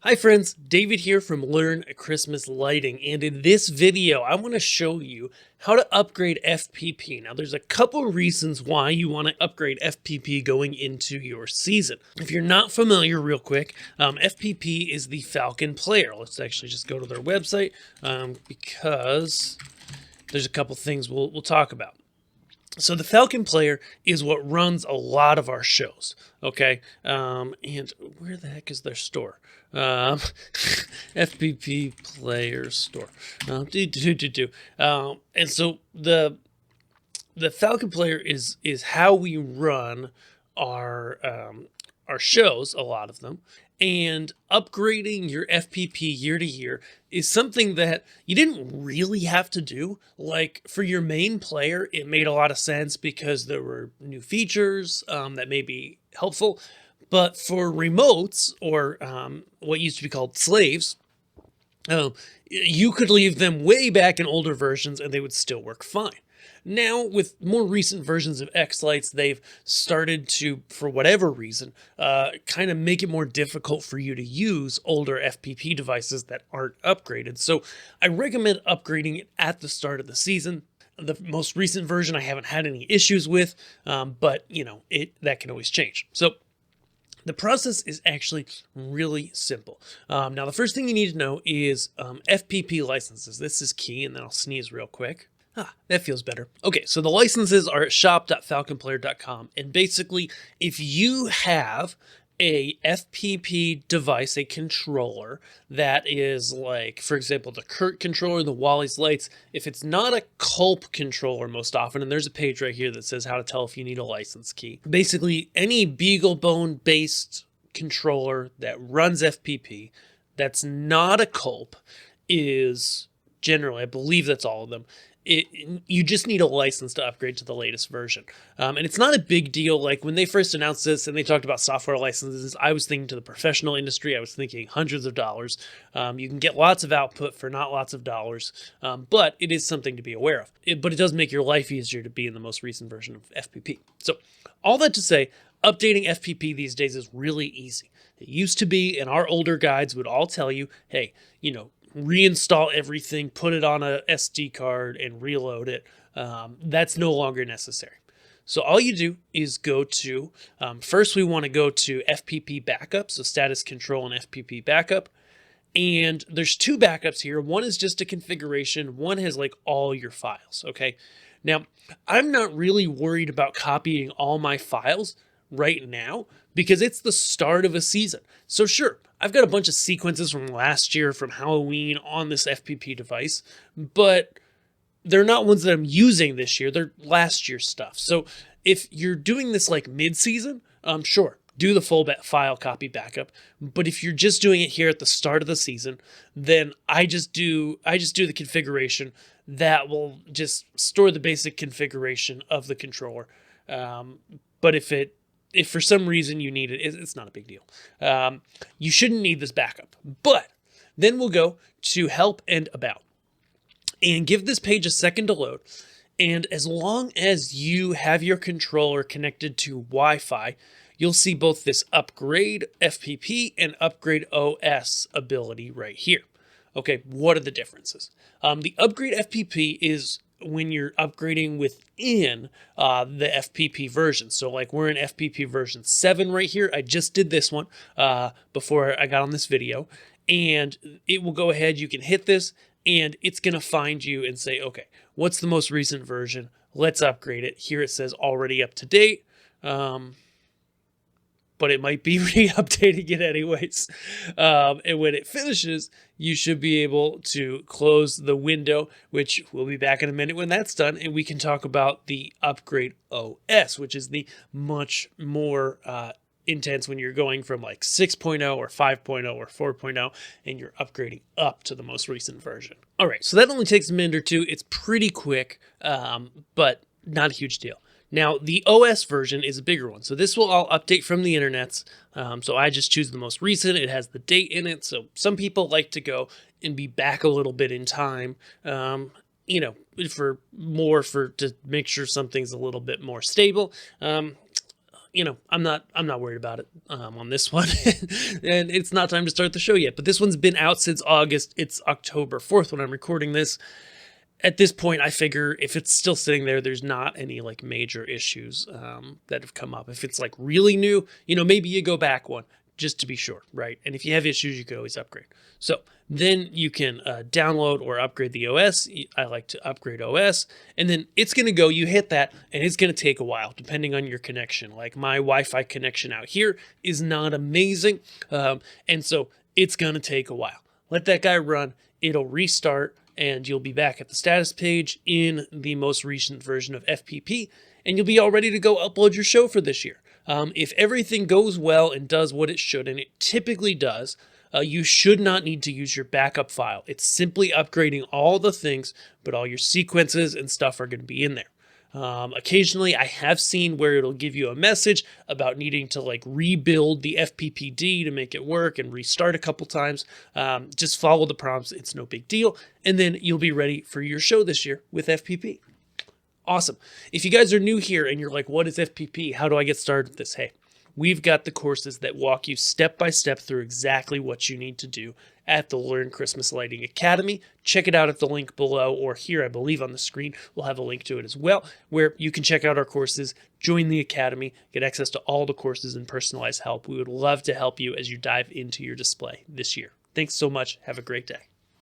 Hi friends, David here from Learn Christmas Lighting, and in this video I want to show you how to upgrade FPP. Now there's a couple reasons why you want to upgrade FPP going into your season. If you're not familiar, real quick, FPP is the Falcon player. Let's actually just go to their website because there's a couple things we'll talk about. So the Falcon player is what runs a lot of our shows, okay? And where the heck is their store? FPP player store. And so the Falcon player is how we run our shows, a lot of them. And upgrading your FPP year to year is something that you didn't really have to do. Like for your main player, it made a lot of sense because there were new features that may be helpful. But for remotes, or what used to be called slaves, you could leave them way back in older versions and they would still work fine. Now, with more recent versions of X-Lights, they've started to, for whatever reason, kind of make it more difficult for you to use older FPP devices that aren't upgraded. So I recommend upgrading it at the start of the season. The most recent version I haven't had any issues with, but you know, that can always change. So the process is actually really simple. Now, the first thing you need to know is FPP licenses. This is key, and then I'll sneeze real quick. That feels better. Okay, so the licenses are at shop.falconplayer.com, and basically, if you have a FPP device, a controller that is like, for example, the Kurt controller, the Wally's lights, if it's not a Culp controller most often, and there's a page right here that says how to tell if you need a license key. Basically, any BeagleBone based controller that runs FPP that's not a Culp is generally, I believe that's all of them, you just need a license to upgrade to the latest version. And it's not a big deal. Like when they first announced this and they talked about software licenses, I was thinking to the professional industry, I was thinking hundreds of dollars. You can get lots of output for not lots of dollars, but it is something to be aware of. But it does make your life easier to be in the most recent version of FPP. So all that to say, updating FPP these days is really easy. It used to be, and our older guides would all tell you, hey, you know, reinstall everything, put it on a SD card, and reload it. That's no longer necessary. So all you do is go to, first we want to go to FPP backup, so status control and FPP backup. And there's two backups here. One is just a configuration. One has like all your files, okay? Now, I'm not really worried about copying all my files right now because it's the start of a season. So sure, I've got a bunch of sequences from last year from Halloween on this FPP device, but they're not ones that I'm using this year. They're last year's stuff. So if you're doing this like mid-season, sure, do the full file copy backup. But if you're just doing it here at the start of the season, then I just do the configuration that will just store the basic configuration of the controller. But if for some reason you need it, it's not a big deal. You shouldn't need this backup. But then we'll go to Help and About and give this page a second to load. And as long as you have your controller connected to Wi-Fi, you'll see both this Upgrade FPP and Upgrade OS ability right here. Okay, what are the differences? The Upgrade FPP is when you're upgrading within the FPP version. So like we're in FPP version 7 right here. I just did this one before I got on this video. And it will go ahead, you can hit this, and it's going to find you and say, okay, what's the most recent version? Let's upgrade it. Here it says already up to date. But it might be re-updating it anyways. And when it finishes, you should be able to close the window, which we'll be back in a minute when that's done, and we can talk about the Upgrade OS, which is the much more intense when you're going from like 6.0 or 5.0 or 4.0, and you're upgrading up to the most recent version. All right, so that only takes a minute or two. It's pretty quick, but not a huge deal. Now, the OS version is a bigger one. So this will all update from the internets. So I just choose the most recent. It has the date in it. So some people like to go and be back a little bit in time, you know, to make sure something's a little bit more stable. I'm not worried about it on this one. And it's not time to start the show yet, but this one's been out since August. It's October 4th when I'm recording this. At this point, I figure if it's still sitting there, there's not any like major issues that have come up. If it's like really new, maybe you go back one just to be sure, right? And if you have issues, you could always upgrade. So then you can download or upgrade the OS. I like to upgrade OS, and then it's going to go, you hit that, and it's going to take a while depending on your connection. Like my Wi-Fi connection out here is not amazing, and so it's going to take a while. Let that guy run. It'll restart, and you'll be back at the status page in the most recent version of FPP, and you'll be all ready to go upload your show for this year. If everything goes well and does what it should, and it typically does, you should not need to use your backup file. It's simply upgrading all the things, but all your sequences and stuff are going to be in there. Occasionally, I have seen where it'll give you a message about needing to like rebuild the FPPD to make it work and restart a couple times. Just follow the prompts. It's no big deal. And then you'll be ready for your show this year with FPP. Awesome. If you guys are new here and you're like, what is FPP? How do I get started with this? Hey, we've got the courses that walk you step by step through exactly what you need to do at the Learn Christmas Lighting Academy. Check it out at the link below, or here, I believe on the screen, we'll have a link to it as well, where you can check out our courses, join the Academy, get access to all the courses and personalized help. We would love to help you as you dive into your display this year. Thanks so much. Have a great day.